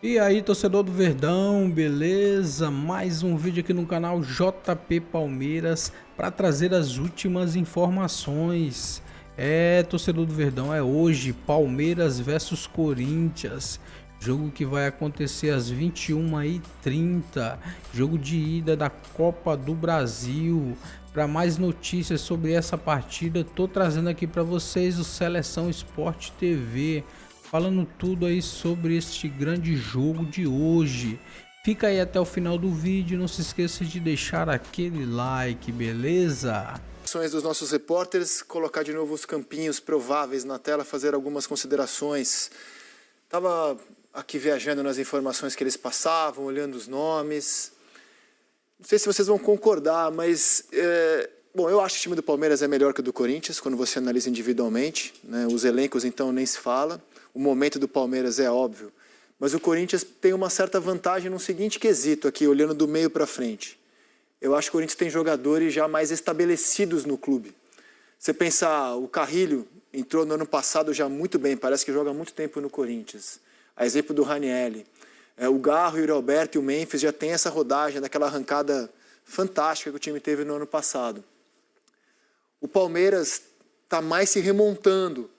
E aí, torcedor do Verdão, beleza? Mais um vídeo aqui no canal JP Palmeiras para trazer as últimas informações. Torcedor do Verdão, é hoje Palmeiras versus Corinthians. Jogo que vai acontecer às 21h30. Jogo de ida da Copa do Brasil. Para mais notícias sobre essa partida, tô trazendo aqui para vocês o Seleção Sport TV. Falando tudo aí sobre este grande jogo de hoje. Fica aí até o final do vídeo, não se esqueça de deixar aquele like, beleza? Dos nossos repórteres, colocar de novo os campinhos prováveis na tela, fazer algumas considerações. Estava aqui viajando nas informações que eles passavam, olhando os nomes. Não sei se vocês vão concordar, mas bom, eu acho que o time do Palmeiras é melhor que o do Corinthians, quando você analisa individualmente, né? Os elencos então nem se fala. O momento do Palmeiras é óbvio, mas o Corinthians tem uma certa vantagem no seguinte quesito aqui, olhando do meio para frente. Eu acho que o Corinthians tem jogadores já mais estabelecidos no clube. Você pensar, o Carrilho entrou no ano passado já muito bem, parece que joga há muito tempo no Corinthians. A exemplo do Ranieri. O Garro, o Yuri Alberto e o Memphis já tem essa rodagem, daquela arrancada fantástica que o time teve no ano passado. O Palmeiras está mais se remontando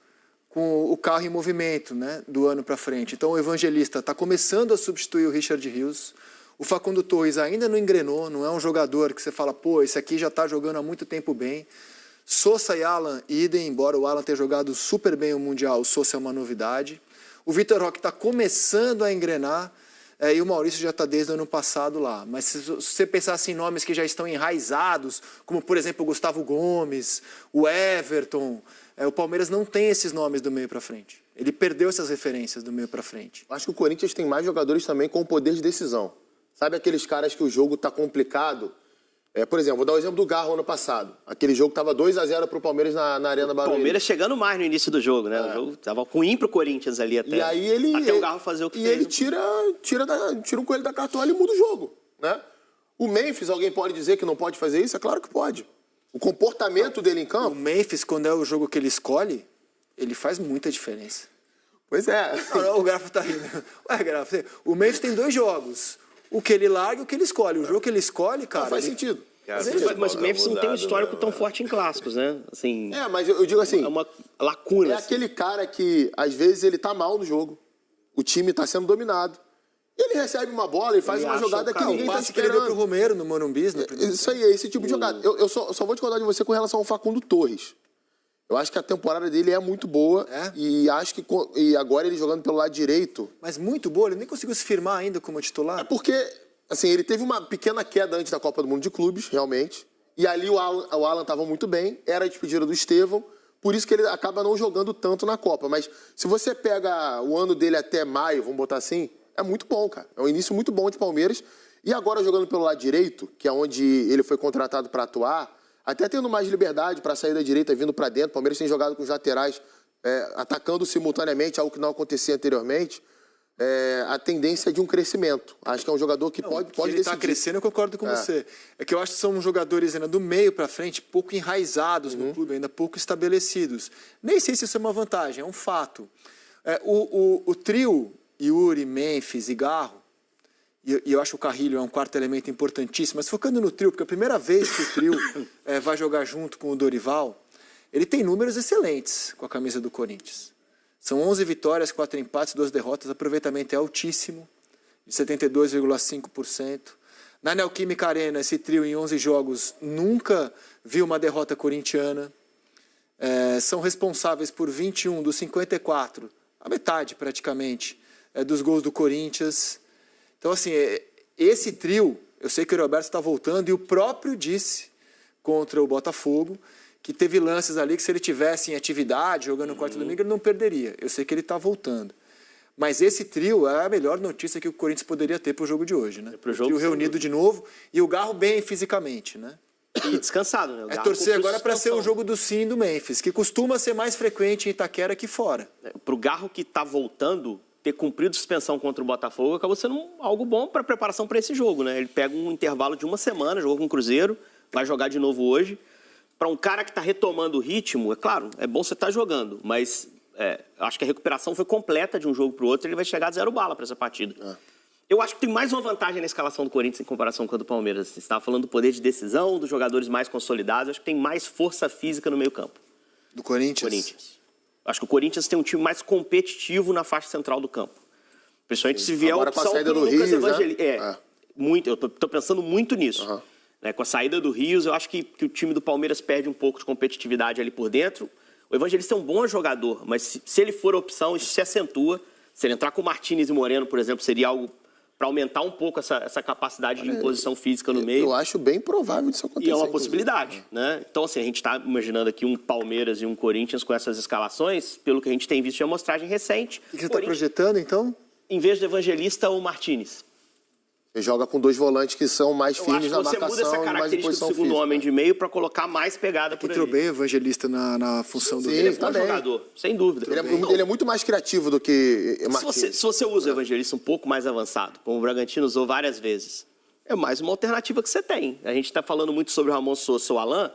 com o carro em movimento, né, do ano para frente. Então o Evangelista está começando a substituir o Richard Rios. O Facundo Torres ainda não engrenou, não é um jogador que você fala, pô, esse aqui já está jogando há muito tempo bem. Sosa e Alan, idem, embora o Alan tenha jogado super bem o Mundial, o Sosa é uma novidade. O Vitor Roque está começando a engrenar, e o Maurício já está desde o ano passado lá. Mas se você pensar assim, em nomes que já estão enraizados, como por exemplo o Gustavo Gomes, o Everton, o Palmeiras não tem esses nomes do meio para frente. Ele perdeu essas referências do meio para frente. Acho que o Corinthians tem mais jogadores também com poder de decisão. Sabe aqueles caras que o jogo está complicado? Por exemplo, vou dar o exemplo do Garro ano passado. Aquele jogo estava 2-0 para o Palmeiras na Arena Barueri. O Palmeiras chegando mais no início do jogo, né? O jogo estava ruim para o Corinthians ali até. E aí até o Garro fazer o que fez. E ele tira um coelho da cartola e muda o jogo, né? O Memphis, alguém pode dizer que não pode fazer isso? É claro que pode. O comportamento dele em campo... O Memphis, quando é o jogo que ele escolhe, ele faz muita diferença. Pois é. Não, o Grafo tá rindo. Ué, Grafo, o Memphis tem dois jogos. O que ele larga e o que ele escolhe. O jogo que ele escolhe, cara... Não faz sentido. Mas o Memphis não tem um histórico tão forte em clássicos, né? Assim, mas eu digo assim... É uma lacuna. É aquele cara que, às vezes, ele tá mal no jogo. O time tá sendo dominado. Ele recebe uma bola e faz uma jogada que ninguém tá esperando. Que ele deu pro Romero no Morumbi. Isso aí, é esse tipo de jogada. Eu só vou discordar de você com relação ao Facundo Torres. Eu acho que a temporada dele é muito boa. E acho que agora ele jogando pelo lado direito... Mas muito boa, ele nem conseguiu se firmar ainda como titular. É porque, assim, ele teve uma pequena queda antes da Copa do Mundo de Clubes, realmente. E ali o Alan estava muito bem, era a despedida do Estevão. Por isso que ele acaba não jogando tanto na Copa. Mas se você pega o ano dele até maio, vamos botar assim... É muito bom, cara. É um início muito bom de Palmeiras. E agora jogando pelo lado direito, que é onde ele foi contratado para atuar, até tendo mais liberdade para sair da direita, vindo para dentro. O Palmeiras tem jogado com os laterais atacando simultaneamente, algo que não acontecia anteriormente. A tendência é de um crescimento. Acho que é um jogador que pode decidir. Ele está crescendo, eu concordo com você. É que eu acho que são jogadores ainda do meio para frente, pouco enraizados no clube, ainda pouco estabelecidos. Nem sei se isso é uma vantagem, é um fato. O trio... Yuri, Memphis e Garro, e eu acho que o Carrilho é um quarto elemento importantíssimo, mas focando no trio, porque a primeira vez que o trio vai jogar junto com o Dorival, ele tem números excelentes com a camisa do Corinthians. São 11 vitórias, 4 empates, 2 derrotas, aproveitamento é altíssimo, de 72,5%. Na Neoquímica Arena, esse trio em 11 jogos nunca viu uma derrota corintiana. São responsáveis por 21 dos 54, a metade praticamente, dos gols do Corinthians. Então, assim, esse trio, eu sei que o Roberto está voltando, e o próprio disse contra o Botafogo que teve lances ali que se ele tivesse em atividade, jogando no quarto domingo, ele não perderia. Eu sei que ele está voltando. Mas esse trio é a melhor notícia que o Corinthians poderia ter para o jogo de hoje, né? O trio reunido de novo e o Garro bem fisicamente, né? E descansado, né? Torcer agora para ser o jogo do Sim do Memphis, que costuma ser mais frequente em Itaquera que fora. Para o Garro que está voltando, ter cumprido suspensão contra o Botafogo acabou sendo algo bom para a preparação para esse jogo, né? Ele pega um intervalo de uma semana, jogou com o Cruzeiro, vai jogar de novo hoje. Para um cara que está retomando o ritmo, é claro, é bom você estar jogando, mas acho que a recuperação foi completa de um jogo para o outro, ele vai chegar de 0 bala para essa partida. Eu acho que tem mais uma vantagem na escalação do Corinthians em comparação com a do Palmeiras. Você estava falando do poder de decisão, dos jogadores mais consolidados. Eu acho que tem mais força física no meio-campo. Do Corinthians? Acho que o Corinthians tem um time mais competitivo na faixa central do campo. Principalmente se vier agora a opção com a saída do do Lucas Rios, Evangelista. né? Eu tô pensando muito nisso. Com a saída do Rios, eu acho que o time do Palmeiras perde um pouco de competitividade ali por dentro. O Evangelista é um bom jogador, mas se ele for a opção, isso se acentua. Se ele entrar com o Martínez e Moreno, por exemplo, seria algo para aumentar um pouco essa capacidade de imposição física no meio. Eu acho bem provável disso acontecer. E é uma possibilidade, né? Então, assim, a gente está imaginando aqui um Palmeiras e um Corinthians com essas escalações, pelo que a gente tem visto de amostragem recente. O que você está projetando, então? Em vez do Evangelista, o Martínez. Você joga com 2 volantes que são mais firmes na marcação. Você muda essa e mais em característica do posição segundo física. homem de meio para colocar mais pegada por Entrou ali. bem o Evangelista na função do Ele é Rios. bom jogador, sem dúvida. Ele é muito mais criativo do que Martínez. Se você usa o Evangelista um pouco mais avançado, como o Bragantino usou várias vezes, é mais uma alternativa que você tem. A gente está falando muito sobre o Ramon Sousa ou o Alan.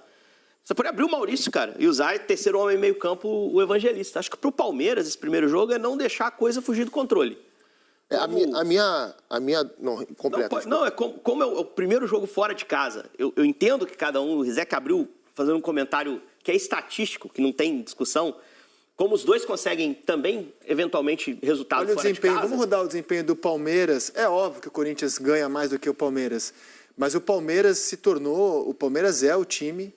Você pode abrir o Maurício, cara, e usar terceiro homem meio campo o Evangelista. Acho que para o Palmeiras, esse primeiro jogo é não deixar a coisa fugir do controle. A minha não, completa. Como é o primeiro jogo fora de casa. Eu entendo que cada um, o Rizek abriu fazendo um comentário que é estatístico, que não tem discussão, como os dois conseguem também, eventualmente, resultados fora de casa. Vamos rodar o desempenho do Palmeiras. É óbvio que o Corinthians ganha mais do que o Palmeiras, mas o Palmeiras é o time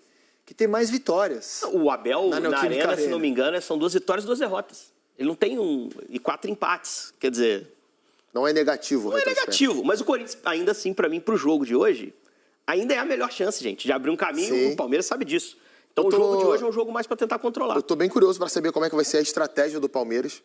que tem mais vitórias. O Abel, na Arena, Arena, se não me engano, são 2 vitórias e 2 derrotas. Ele não tem 4 empates, quer dizer... Não é negativo. Não é negativo, mas o Corinthians, ainda assim, para mim, para o jogo de hoje, ainda é a melhor chance, gente, de abrir um caminho. Sim. O Palmeiras sabe disso. Então o jogo de hoje é um jogo mais para tentar controlar. Eu tô bem curioso para saber como é que vai ser a estratégia do Palmeiras.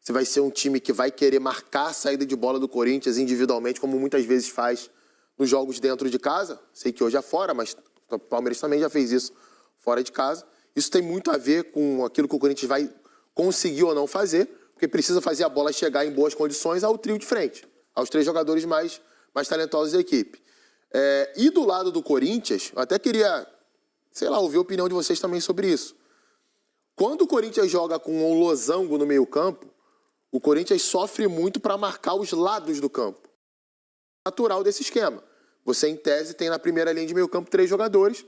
Se vai ser um time que vai querer marcar a saída de bola do Corinthians individualmente, como muitas vezes faz nos jogos dentro de casa. Sei que hoje é fora, mas o Palmeiras também já fez isso fora de casa. Isso tem muito a ver com aquilo que o Corinthians vai conseguir ou não fazer, porque precisa fazer a bola chegar em boas condições ao trio de frente, aos 3 jogadores mais talentosos da equipe. E do lado do Corinthians, eu até queria, ouvir a opinião de vocês também sobre isso. Quando o Corinthians joga com um losango no meio-campo, o Corinthians sofre muito para marcar os lados do campo. Natural desse esquema. Você, em tese, tem na primeira linha de meio-campo 3 jogadores,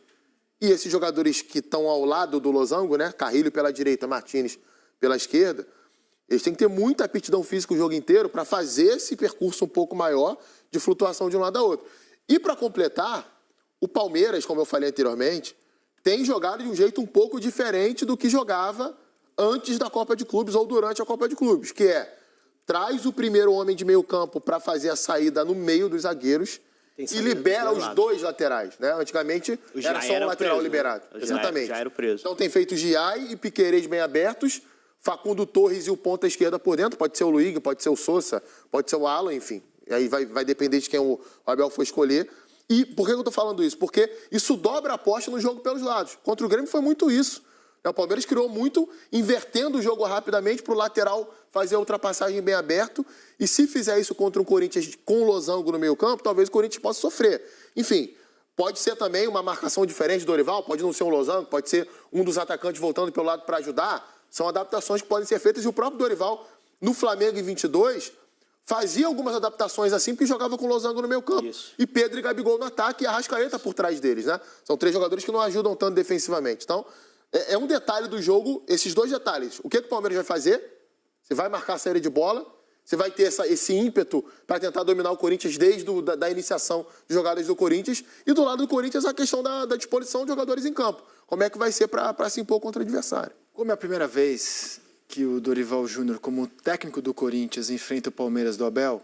e esses jogadores que estão ao lado do losango, né, Carrilho pela direita, Martínez pela esquerda, eles têm que ter muita aptidão física o jogo inteiro para fazer esse percurso um pouco maior de flutuação de um lado a outro. E para completar, o Palmeiras, como eu falei anteriormente, tem jogado de um jeito um pouco diferente do que jogava antes da Copa de Clubes ou durante a Copa de Clubes, que traz o primeiro homem de meio campo para fazer a saída no meio dos zagueiros e libera os 2 laterais, né? Antigamente era só um lateral liberado. Exatamente. Já era preso. Então tem feito Giai e Piquerez bem abertos, Facundo Torres e o ponta esquerda por dentro, pode ser o Luigi, pode ser o Sousa, pode ser o Alan, enfim. E aí vai depender de quem o Abel for escolher. E por que eu estou falando isso? Porque isso dobra a aposta no jogo pelos lados. Contra o Grêmio foi muito isso. O Palmeiras criou muito, invertendo o jogo rapidamente para o lateral fazer a ultrapassagem bem aberto. E se fizer isso contra um Corinthians com losango no meio campo, talvez o Corinthians possa sofrer. Enfim, pode ser também uma marcação diferente do Dorival, pode não ser um losango, pode ser um dos atacantes voltando pelo lado para ajudar. São adaptações que podem ser feitas. E o próprio Dorival, no Flamengo em 22, fazia algumas adaptações assim, porque jogava com losango no meio campo. Isso. E Pedro e Gabigol no ataque e Arrascaeta por trás deles, né? São 3 jogadores que não ajudam tanto defensivamente. Então, é um detalhe do jogo, esses 2 detalhes. O que o Palmeiras vai fazer? Você vai marcar a saída de bola, você vai ter esse ímpeto para tentar dominar o Corinthians desde da iniciação de jogadas do Corinthians. E do lado do Corinthians, a questão da disposição de jogadores em campo. Como é que vai ser para se impor contra o adversário? Como é a primeira vez que o Dorival Júnior, como técnico do Corinthians, enfrenta o Palmeiras do Abel,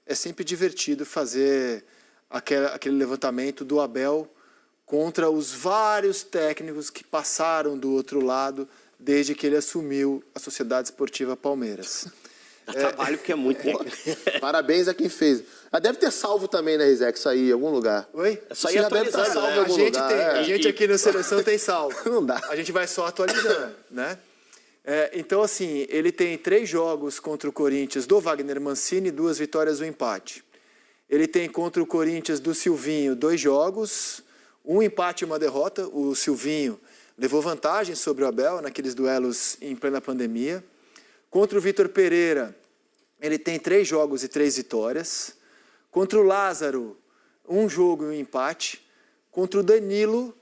é sempre divertido fazer aquele levantamento do Abel contra os vários técnicos que passaram do outro lado desde que ele assumiu a Sociedade Esportiva Palmeiras. Dá trabalho porque é muito bom. Parabéns a quem fez. Deve ter salvo também, né, Rizek, isso aí em algum lugar. Oi? Só ia atualizando, salvo né? em algum lugar. A gente aqui no Seleção tem salvo. Não dá. A gente vai só atualizando, né? Então, assim, ele tem 3 jogos contra o Corinthians do Wagner Mancini, 2 vitórias, 1 empate. Ele tem contra o Corinthians do Silvinho 2 jogos, 1 empate e 1 derrota. O Silvinho levou vantagem sobre o Abel naqueles duelos em plena pandemia. Contra o Vitor Pereira, ele tem 3 jogos e 3 vitórias. Contra o Lázaro, 1 jogo e 1 empate. Contra o Danilo,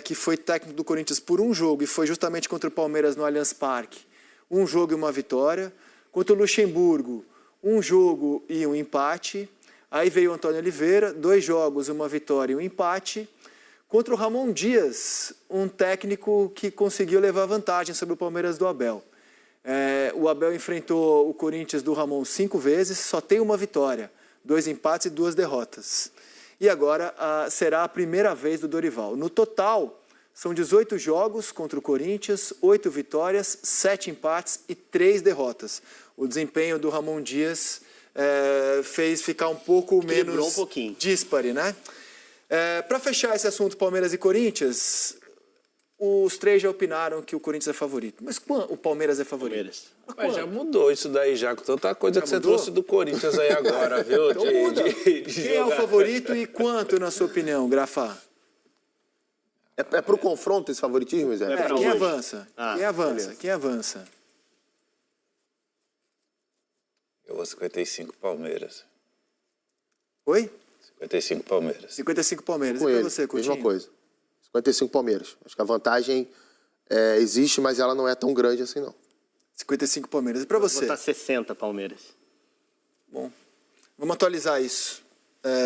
que foi técnico do Corinthians por 1 jogo e foi justamente contra o Palmeiras no Allianz Parque, 1 jogo e 1 vitória. Contra o Luxemburgo, 1 jogo e 1 empate. Aí veio o Antônio Oliveira, 2 jogos, 1 vitória e 1 empate. Contra o Ramon Dias, um técnico que conseguiu levar vantagem sobre o Palmeiras do Abel. O Abel enfrentou o Corinthians do Ramon 5 vezes, só tem 1 vitória, 2 empates e 2 derrotas. E agora será a primeira vez do Dorival. No total, são 18 jogos contra o Corinthians, 8 vitórias, 7 empates e 3 derrotas. O desempenho do Ramon Dias fez ficar um pouco menos díspare, né? Para fechar esse assunto Palmeiras e Corinthians, os 3 já opinaram que o Corinthians é favorito. Mas o Palmeiras é favorito? Mas já mudou isso daí já, com tanta coisa já que mudou? Você trouxe do Corinthians aí agora, viu? Então muda. Quem é o favorito e quanto, na sua opinião, Grafa? É pro confronto esse favoritismo, Zé? Quem avança? Quem avança? Beleza. Quem avança? Eu vou 55 Palmeiras. Oi? 55 Palmeiras. 55 Palmeiras. E pra você, Coutinho? Mesma coisa. 55 Palmeiras. Acho que a vantagem existe, mas ela não é tão grande assim, não. 55 Palmeiras. E pra você? Vou botar 60 Palmeiras. Bom, vamos atualizar isso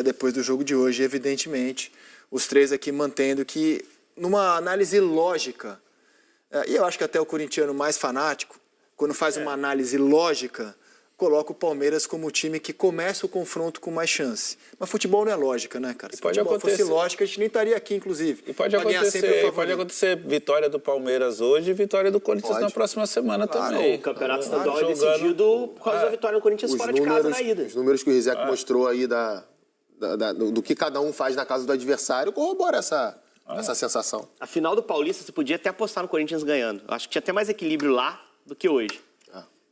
depois do jogo de hoje, evidentemente. Os 3 aqui mantendo que, numa análise lógica, e eu acho que até o corintiano mais fanático, quando faz uma análise lógica, coloca o Palmeiras como o time que começa o confronto com mais chance. Mas futebol não é lógica, né, cara? Se futebol fosse lógica, a gente nem estaria aqui, inclusive. E pode acontecer vitória do Palmeiras hoje e vitória do Corinthians na próxima semana também. O campeonato estadual é decidido por causa da vitória do Corinthians fora de casa na ida. Os números que o Rizek mostrou aí do que cada um faz na casa do adversário corrobora essa sensação. A final do Paulista, você podia até apostar no Corinthians ganhando. Acho que tinha até mais equilíbrio lá do que hoje.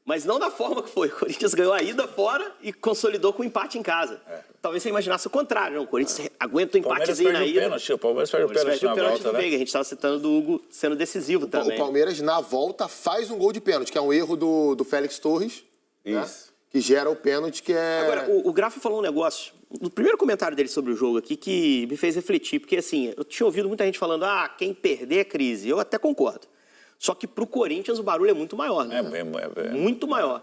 Mas não da forma que foi. O Corinthians ganhou a ida fora e consolidou com o empate em casa. Talvez você imaginasse o contrário. Não? O Corinthians aguenta o empatezinho na ida. O Palmeiras perde o pênalti na volta, né? A gente estava citando do Hugo sendo decisivo também. O Palmeiras, na volta, faz um gol de pênalti, que é um erro do Félix Torres. Isso. Né? Que gera o pênalti, que é... Agora, o Grafa falou um negócio, no primeiro comentário dele sobre o jogo aqui, que me fez refletir. Porque, assim, eu tinha ouvido muita gente falando, quem perder é crise. Eu até concordo. Só que pro Corinthians o barulho é muito maior, né? Muito maior.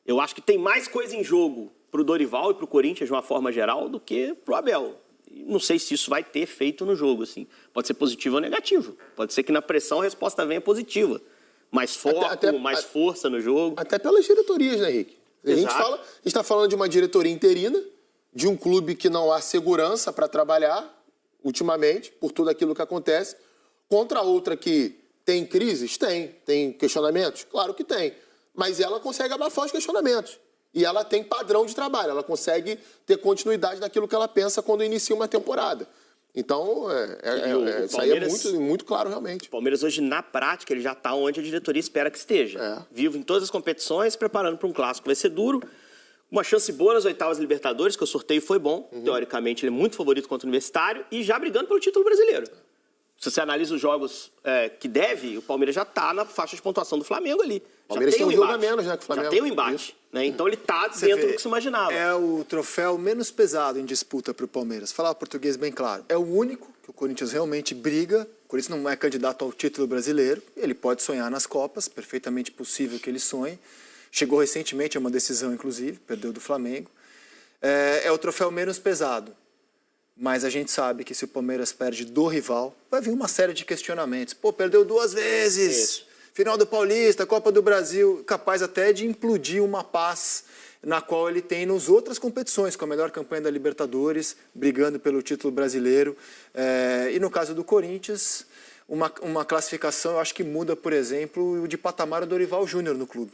Eu acho que tem mais coisa em jogo pro Dorival e pro Corinthians, de uma forma geral, do que pro Abel. E não sei se isso vai ter efeito no jogo, assim. Pode ser positivo ou negativo. Pode ser que na pressão a resposta venha positiva. Mais foco, mais força no jogo. Até pelas diretorias, né, Henrique? A gente está falando de uma diretoria interina, de um clube que não há segurança para trabalhar, ultimamente, por tudo aquilo que acontece, contra outra que... Tem crises? Tem questionamentos? Claro que tem. Mas ela consegue abafar os questionamentos. E ela tem padrão de trabalho. Ela consegue ter continuidade naquilo que ela pensa quando inicia uma temporada. Então, isso aí é muito, muito claro, realmente. O Palmeiras hoje, na prática, ele já está onde a diretoria espera que esteja. Vivo em todas as competições, preparando para um clássico. Vai ser duro. Uma chance boa nas oitavas Libertadores, que o sorteio foi bom. Teoricamente, ele é muito favorito contra o Universitário. E já brigando pelo título brasileiro. Se você analisa os jogos que deve, o Palmeiras já está na faixa de pontuação do Flamengo ali. O Palmeiras tem um jogo a menos, né, que o Flamengo. Já tem um embate. Né? Então ele está dentro do que se imaginava. É o troféu menos pesado em disputa para o Palmeiras. Falar português bem claro. É o único que o Corinthians realmente briga. O Corinthians não é candidato ao título brasileiro. Ele pode sonhar nas Copas, perfeitamente possível que ele sonhe. Chegou recentemente a uma decisão, inclusive, perdeu do Flamengo. É o troféu menos pesado. Mas a gente sabe que se o Palmeiras perde do rival, vai vir uma série de questionamentos. Pô, perdeu 2 vezes. Isso. Final do Paulista, Copa do Brasil, capaz até de implodir uma paz na qual ele tem nas outras competições, com a melhor campanha da Libertadores, brigando pelo título brasileiro. E no caso do Corinthians, uma classificação, eu acho que muda, por exemplo, de patamar do Dorival Júnior no clube.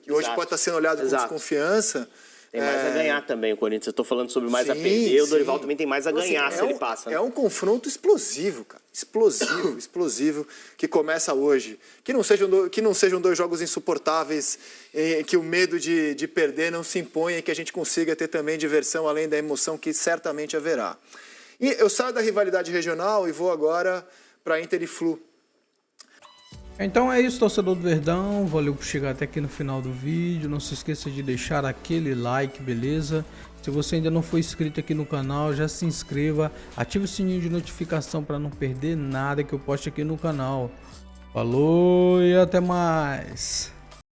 Que hoje pode estar sendo olhado com desconfiança. Tem mais a ganhar também, o Corinthians. Eu estou falando sobre mais a perder, o Dorival também tem mais a ganhar se ele passa. Né? É um confronto explosivo, cara. Explosivo, que começa hoje. Que não sejam 2 jogos insuportáveis, que o medo de perder não se imponha e que a gente consiga ter também diversão, além da emoção que certamente haverá. E eu saio da rivalidade regional e vou agora para Inter e Flu. Então é isso, torcedor do Verdão, valeu por chegar até aqui no final do vídeo, não se esqueça de deixar aquele like, beleza? Se você ainda não for inscrito aqui no canal, já se inscreva, ative o sininho de notificação para não perder nada que eu poste aqui no canal. Falou e até mais!